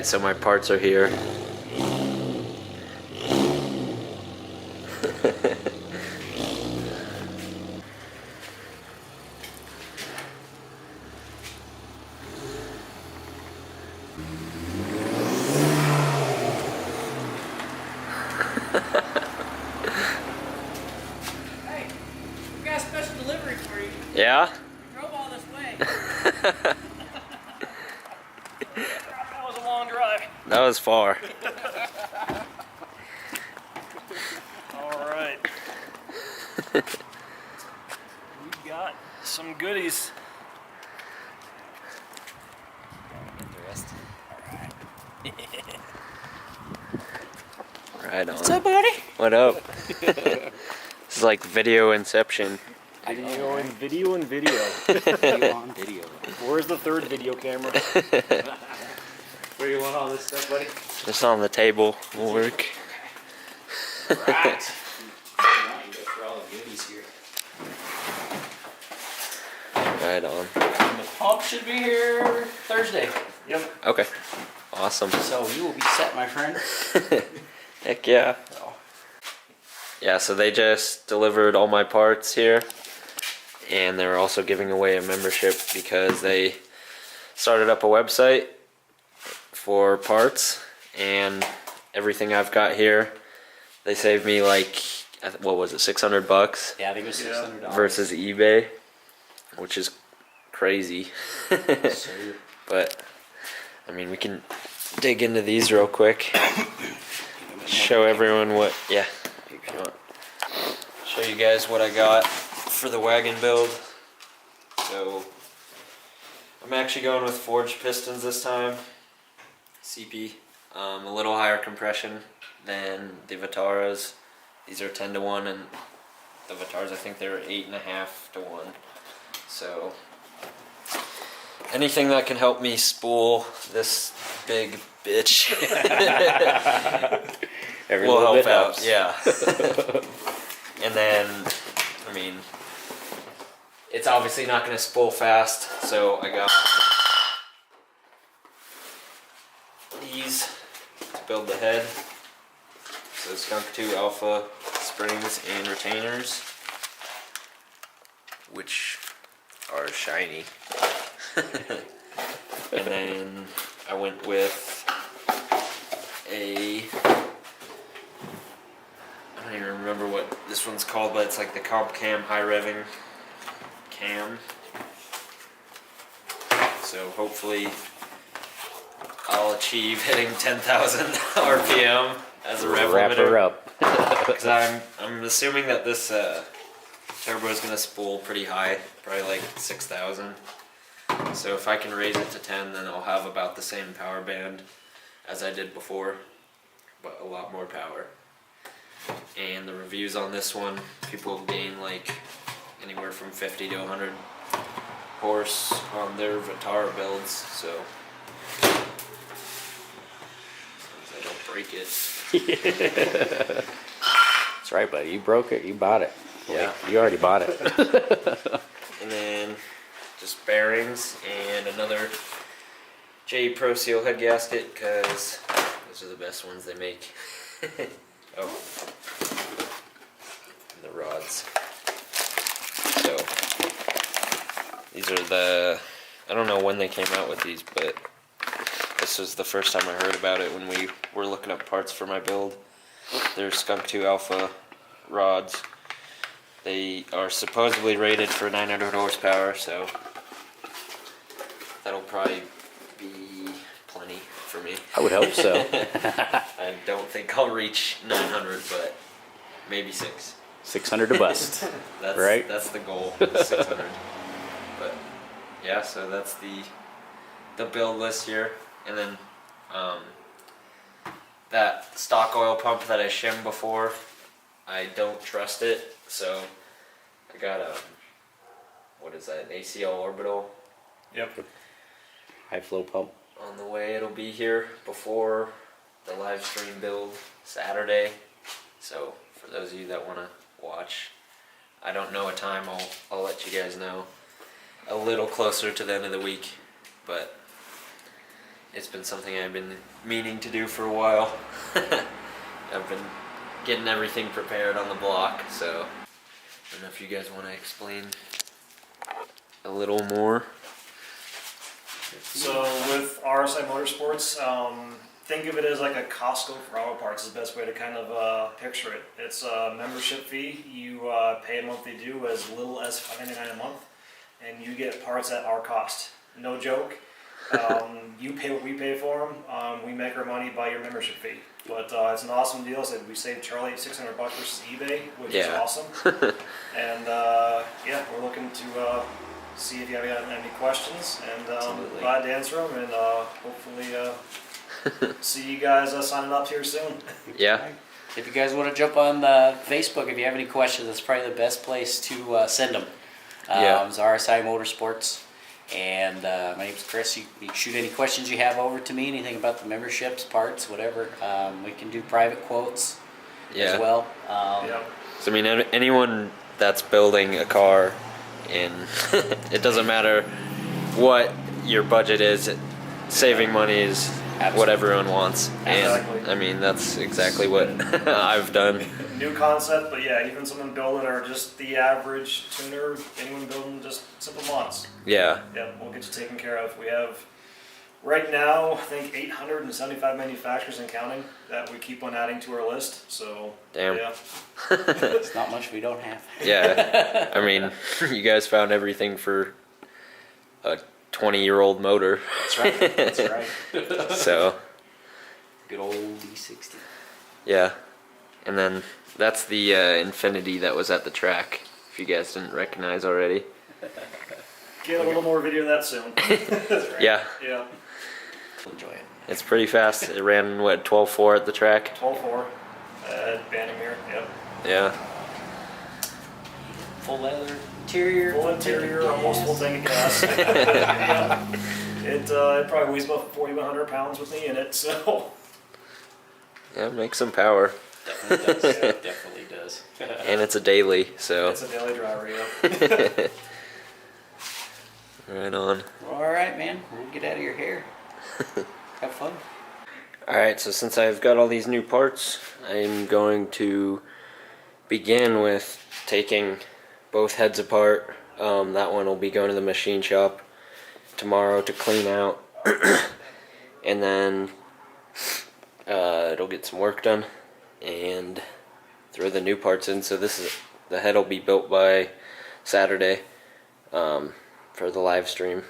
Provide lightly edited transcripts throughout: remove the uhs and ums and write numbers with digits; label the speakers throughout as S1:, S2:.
S1: Alright, so my parts are here.
S2: Hey, we got a special delivery for you.
S1: Yeah?
S2: We drove all this way. That was a long drive.
S1: That was far.
S2: All right. We got some goodies.
S1: Right on.
S2: What's up, buddy?
S1: What up? This is like video inception.
S2: Video and video and video.
S3: Video on video.
S2: Where's the third video camera?
S3: Where you want all this stuff, buddy?
S1: Just on the table will work.
S3: Right. You go for all the goodies here.
S1: Right on.
S3: And the pump should be here Thursday.
S2: Yep.
S1: Okay. Awesome.
S3: So you will be set, my friend.
S1: Heck yeah. Yeah, so they just delivered all my parts here. And they were also giving away a membership because they started up a website for parts. And everything I've got here, they saved me like, what was it, $600
S3: Yeah, I think it was $600
S1: versus eBay, which is crazy. But, I mean, we can dig into these real quick. Show everyone what, yeah, if you want. Show you guys what I got for the wagon build. So, I'm actually going with forged pistons this time. CP. A little higher compression than the Vitaras. These are 10-to-1, and the Vitaras, I think they're 8.5-to-1. So, anything that can help me spool this big bitch will help out. Yeah. And then, I mean, it's obviously not going to spool fast, so I got these to build the head. So Skunk 2 Alpha springs and retainers, which are shiny. And then I went with a, I don't even remember what this one's called, but it's like the Comp Cam high revving cam. So hopefully I'll achieve hitting 10,000 RPM as a rev
S3: Wrap her
S1: limiter.
S3: up.
S1: Because I'm assuming that this turbo is going to spool pretty high, probably like 6,000. So if I can raise it to 10, then I'll have about the same power band as I did before, but a lot more power. And the reviews on this one, people gain like anywhere from 50 to 100 horse on their Vitara builds, so as long as I don't break it.
S3: That's right, buddy. You broke it. You bought it.
S1: Yeah.
S3: You already bought it.
S1: And then just bearings and another J Pro Seal head gasket, because those are the best ones they make. Oh, and the rods. So these are the, I don't know when they came out with these, but this was the first time I heard about it when we were looking up parts for my build. They're Skunk 2 Alpha rods. They are supposedly rated for 900 horsepower, so that'll probably be plenty for me.
S3: I would hope so.
S1: I don't think I'll reach 900, but maybe 6.
S3: 600 to bust.
S1: That's,
S3: Right?
S1: That's the goal, 600. But yeah, so that's the build list here, and then that stock oil pump that I shimmed before, I don't trust it, so I got a, what is that, an ACL orbital.
S2: Yep.
S3: High flow pump.
S1: On the way. It'll be here before the live stream build Saturday, so for those of you that want to watch, I don't know a time, I'll let you guys know a little closer to the end of the week, but it's been something I've been meaning to do for a while. I've been getting everything prepared on the block, so I don't know if you guys want to explain a little more.
S2: So with RSI Motorsports, think of it as like a Costco for auto parts is the best way to kind of picture it. It's a membership fee. You pay a monthly due as little as $5.99 a month, and you get parts at our cost. No joke. You pay what we pay for them. We make our money by your membership fee. But it's an awesome deal. So we saved Charlie $600 versus eBay, which is awesome. And yeah, we're looking to see if you have any questions, and glad to answer them, and hopefully see you guys signing up here soon.
S1: Yeah.
S3: If you guys want to jump on Facebook, if you have any questions, that's probably the best place to send them. It's RSI Motorsports, and my name's Chris. You can shoot any questions you have over to me, anything about the memberships, parts, whatever. We can do private quotes as well.
S1: So I mean, anyone that's building a car, and it doesn't matter what your budget is, saving money is what everyone wants.
S2: Exactly.
S1: And I mean, that's exactly what I've done.
S2: New concept, but yeah, even someone building or just the average tuner, anyone building just simple mods.
S1: Yeah.
S2: Yeah, we'll get you taken care of. We have, right now, I think 875 manufacturers and counting that we keep on adding to our list, so
S1: Damn.
S2: yeah.
S3: It's not much we don't have.
S1: Yeah. I mean, you guys found everything for a 20-year-old motor.
S3: That's right. That's right.
S1: So.
S3: Good old E60.
S1: Yeah. And then that's the Infinity that was at the track, if you guys didn't recognize already.
S2: Get a little more video of that soon.
S1: Yeah.
S2: Yeah.
S3: Enjoy it.
S1: It's pretty fast. It ran, what, 12.4 at the track?
S2: 12.4 at Bannermere, yep.
S1: Yeah.
S3: Full leather interior.
S2: Full interior, almost full tank of gas. Yeah. It probably weighs about 4,100 pounds with me in it, so.
S1: Yeah, make some power.
S3: Definitely does. Definitely does.
S1: And it's a daily, so.
S2: It's a daily driver, yeah.
S1: Right on.
S3: All right, man. We'll get out of your hair. Have fun.
S1: Alright, so since I've got all these new parts, I'm going to begin with taking both heads apart. That one will be going to the machine shop tomorrow to clean out. And then it'll get some work done and throw the new parts in. So the head will be built by Saturday for the live stream.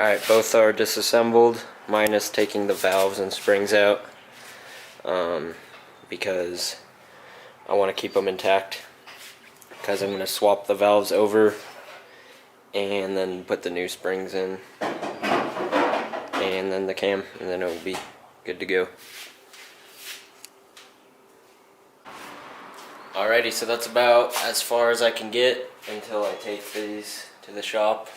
S1: Alright, both are disassembled, minus taking the valves and springs out, because I want to keep them intact, because I'm going to swap the valves over and then put the new springs in, and then the cam, and then it will be good to go. Alrighty, so that's about as far as I can get until I take these to the shop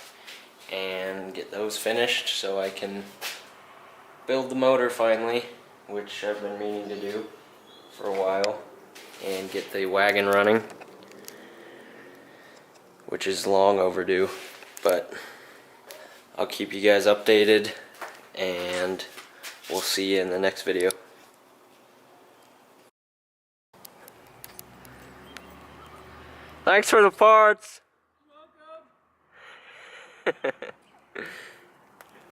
S1: and get those finished so I can build the motor finally, which I've been meaning to do for a while, and get the wagon running, which is long overdue, but I'll keep you guys updated and we'll see you in the next video. Thanks for the parts. You're welcome.